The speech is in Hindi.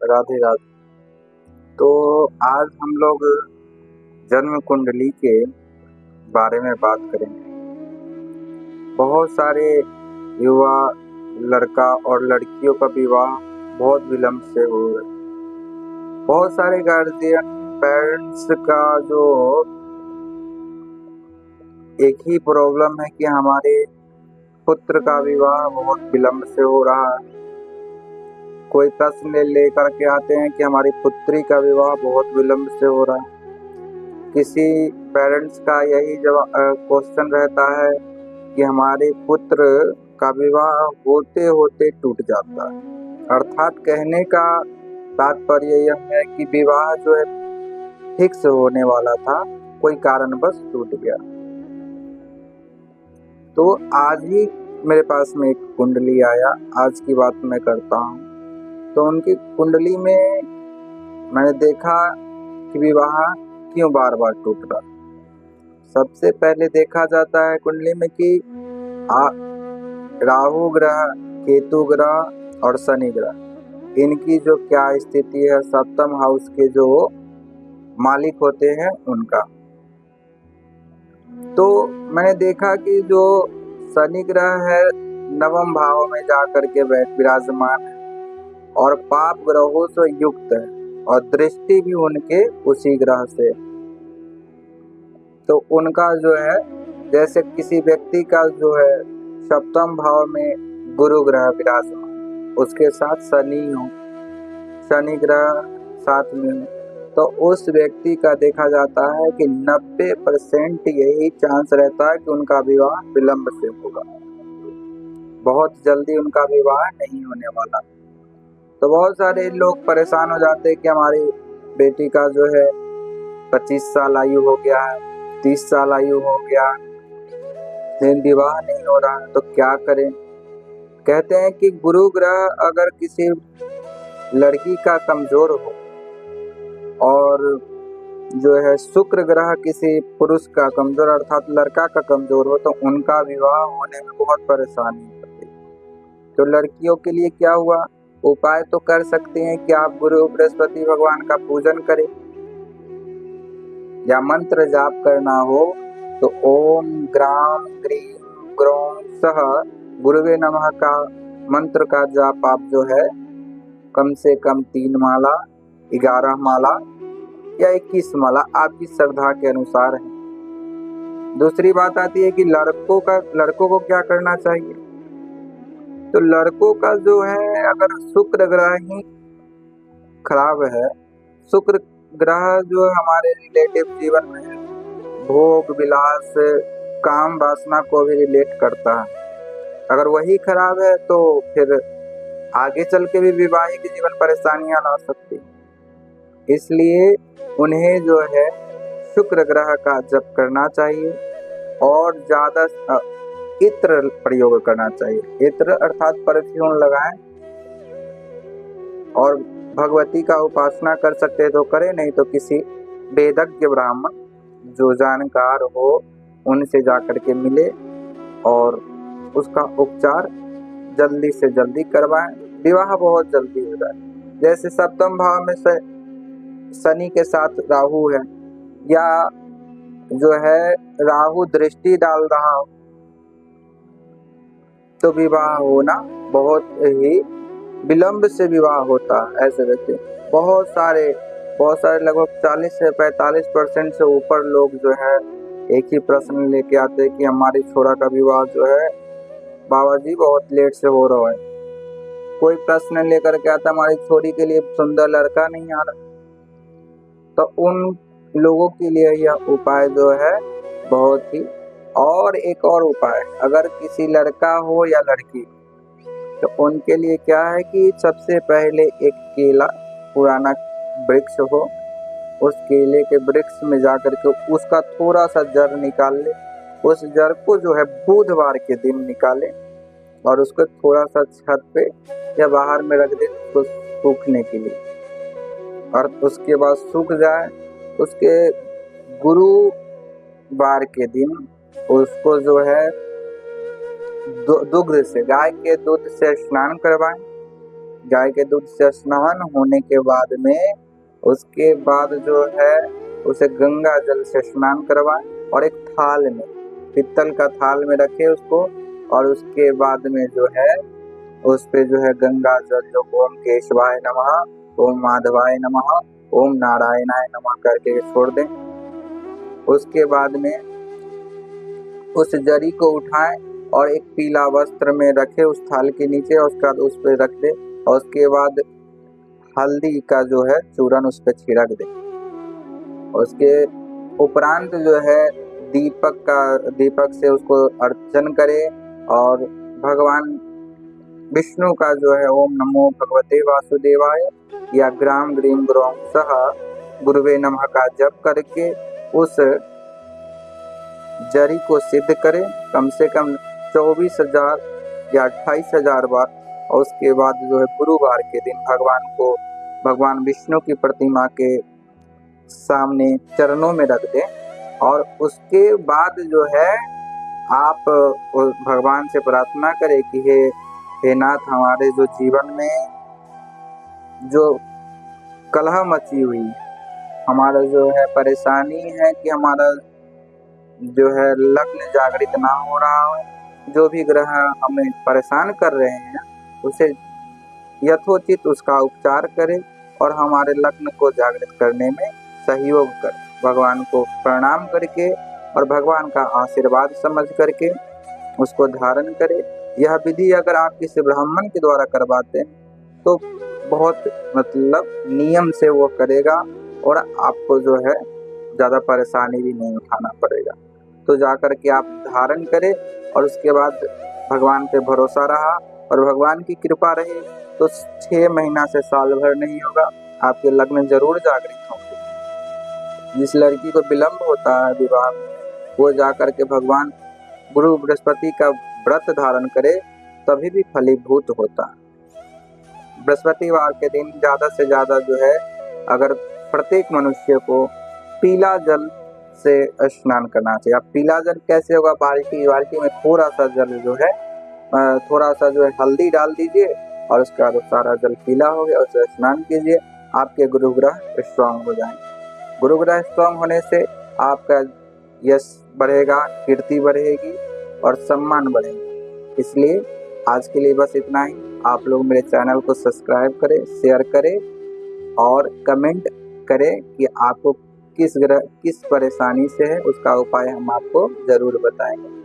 राधे राधे। तो आज हम लोग जन्म कुंडली के बारे में बात करेंगे। बहुत सारे युवा लड़का और लड़कियों का विवाह बहुत विलम्ब से हो रहा है। बहुत सारे गार्जियन पेरेंट्स का जो एक ही प्रॉब्लम है कि हमारे पुत्र का विवाह बहुत विलम्ब से हो रहा है। कोई प्रश्न लेकर के आते हैं कि हमारी पुत्री का विवाह बहुत विलम्ब से हो रहा है। किसी पेरेंट्स का यही जवाब क्वेश्चन रहता है कि हमारे पुत्र का विवाह होते होते टूट जाता है। अर्थात कहने का तात्पर्य यह है कि विवाह जो है फिक्स होने वाला था, कोई कारणवश टूट गया। तो आज ही मेरे पास में एक कुंडली आया, आज की बात मैं करता हूँ। तो उनकी कुंडली में मैंने देखा कि विवाह क्यों बार बार टूट रहा। सबसे पहले देखा जाता है कुंडली में कि राहु ग्रह, केतु ग्रह और शनि ग्रह, इनकी जो क्या स्थिति है, सप्तम हाउस के जो मालिक होते हैं उनका। तो मैंने देखा कि जो शनि ग्रह है नवम भाव में जाकर के विराजमान है और पाप ग्रहों से युक्त है और दृष्टि भी उनके उसी ग्रह से। तो उनका जो है, जैसे किसी व्यक्ति का जो है सप्तम भाव में गुरु ग्रह विराजमान, उसके साथ शनि ग्रह साथ में हो, तो उस व्यक्ति का देखा जाता है कि 90% यही चांस रहता है कि उनका विवाह विलम्ब से होगा, बहुत जल्दी उनका विवाह नहीं होने वाला। तो बहुत सारे लोग परेशान हो जाते हैं कि हमारी बेटी का जो है 25 साल आयु हो गया है, 30 साल आयु हो गया, लेकिन विवाह नहीं हो रहा है, तो क्या करें। कहते हैं कि गुरु ग्रह अगर किसी लड़की का कमजोर हो और जो है शुक्र ग्रह किसी पुरुष का कमजोर अर्थात लड़का का कमजोर हो, तो उनका विवाह होने में बहुत परेशानी होती है। तो लड़कियों के लिए क्या हुआ, उपाय तो कर सकते हैं कि आप गुरु बृहस्पति भगवान का पूजन करें या मंत्र जाप करना हो तो ओम ग्राम ग्रीम ग्रोम सह गुरुवे नमः का मंत्र का जाप आप जो है कम से कम 3 माला, 11 माला या 21 माला आपकी श्रद्धा के अनुसार है। दूसरी बात आती है कि लड़कों को क्या करना चाहिए। तो लड़कों का जो है, अगर शुक्र ग्रह ही खराब है, शुक्र ग्रह जो हमारे रिलेटिव जीवन में भोग विलास काम वासना को भी रिलेट करता है, अगर वही खराब है तो फिर आगे चल के भी विवाहिक जीवन परेशानियां ला सकती। इसलिए उन्हें जो है शुक्र ग्रह का जप करना चाहिए और ज्यादा इत्र प्रयोग करना चाहिए। इत्र अर्थात परफ्यूम लगाएं और भगवती का उपासना कर सकते तो करें, नहीं तो किसी वेदज्ञ ब्राह्मण जो जानकार हो उनसे जाकर के मिले और उसका उपचार जल्दी से जल्दी करवाएं, विवाह बहुत जल्दी हो जाए। जैसे सप्तम भाव में शनि के साथ राहु है या जो है राहु दृष्टि डाल रहा हो, तो विवाह होना बहुत ही विलम्ब से विवाह होता है। ऐसे व्यक्ति बहुत सारे लगभग 40 से 45% से ऊपर लोग जो है एक ही प्रश्न लेके आते हैं कि हमारी छोरा का विवाह जो है बाबा जी बहुत लेट से हो रहा है। कोई प्रश्न लेकर के आता हमारी छोरी के लिए सुंदर लड़का नहीं आ रहा। तो उन लोगों के लिए यह उपाय जो है बहुत ही, और एक और उपाय, अगर किसी लड़का हो या लड़की तो उनके लिए क्या है कि सबसे पहले एक केला पुराना वृक्ष हो, उस केले के वृक्ष में जाकर के उसका थोड़ा सा जड़ निकाल ले, उस जड़ को जो है बुधवार के दिन निकाले और उसको थोड़ा सा छत पे या बाहर में रख दे उसको सूखने के लिए, और उसके बाद सूख जाए उसके गुरुवार के दिन उसको जो है दुग्ध से, गाय के दूध से स्नान करवाएं गाय के दूध से स्नान होने के बाद में उसके बाद जो है उसे गंगा जल से स्नान करवाएं और एक थाल में, पित्तल का थाल में रखे उसको, और उसके बाद में जो है उस पे जो है गंगा जल जो ओम केशवाय नमः, ओम माधवाय नमः, ओम नारायणाय नमः करके छोड़ दें। उसके बाद में उस जरी को उठाएं और एक पीला वस्त्र में रखे उस थाल के नीचे, और उसके बाद उस पे रख दे, और उसके बाद हल्दी का जो है चूरन उस पे छिड़क दे। उसके उपरांत जो है दीपक से उसको अर्चन करे, और भगवान विष्णु का जो है ओम नमो भगवते वासुदेवाय या ग्राम ग्रीम ग्रोम सह गुरुवे नमः का जप करके उस जरी को सिद्ध करे कम से कम 24,000 या 28,000 बार। और उसके बाद जो है गुरुवार के दिन भगवान विष्णु की प्रतिमा के सामने चरणों में रख दें, और उसके बाद जो है आप भगवान से प्रार्थना करें कि हे नाथ, हमारे जो जीवन में जो कलह मची हुई, हमारा जो है परेशानी है कि हमारा जो है लग्न जागृत ना हो रहा हो, जो भी ग्रह हमें परेशान कर रहे हैं उसे यथोचित उसका उपचार करें और हमारे लग्न को जागृत करने में सहयोग करें। भगवान को प्रणाम करके और भगवान का आशीर्वाद समझ करके उसको धारण करें। यह विधि अगर आप किसी ब्राह्मण के द्वारा करवाते हैं तो बहुत नियम से वो करेगा और आपको जो है ज़्यादा परेशानी भी नहीं उठाना पड़ेगा। तो जाकर के आप धारण करें और उसके बाद भगवान पे भरोसा रहा और भगवान की कृपा रही तो 6 महीना से साल भर नहीं होगा, आपके लग्न जरूर जागृत होंगे। जिस लड़की को विलम्ब होता है विवाह में, वो जाकर के भगवान गुरु बृहस्पति का व्रत धारण करे तभी भी फलीभूत होता है। बृहस्पतिवार के दिन ज़्यादा से ज़्यादा जो है अगर प्रत्येक मनुष्य को पीला जल से स्नान करना चाहिए। अब पीला जल कैसे होगा? बाल्टी में थोड़ा सा जल जो है थोड़ा सा जो है हल्दी डाल दीजिए और उसके बाद सारा जल पीला हो गया, उससे स्नान कीजिए। आपके गुरु ग्रह स्ट्रांग हो जाएंगे। गुरु ग्रह स्ट्रांग होने से आपका यश बढ़ेगा, कीर्ति बढ़ेगी और सम्मान बढ़ेगा। इसलिए आज के लिए बस इतना ही। आप लोग मेरे चैनल को सब्सक्राइब करें, शेयर करें और कमेंट करें कि आपको किस परेशानी से है, उसका उपाय हम आपको ज़रूर बताएंगे।